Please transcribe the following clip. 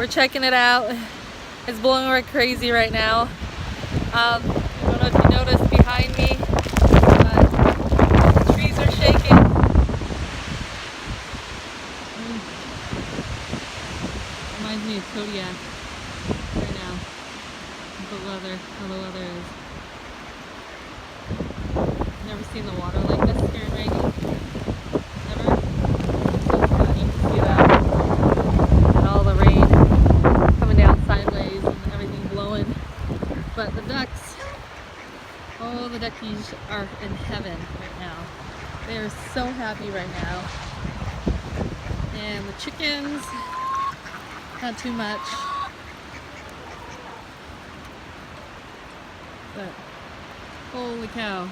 we're checking it out. It's blowing like crazy right now. I don't know if you noticed behind me, but the trees are shaking. Reminds me of Kodiak right now. How the weather is. Never seen the water like this here in Reagan. Never. So you can see that. And all the rain coming down sideways and everything blowing. But the ducks, oh, the duckies are in heaven right now. They are so happy right now. And the chickens, not too much. But holy cow.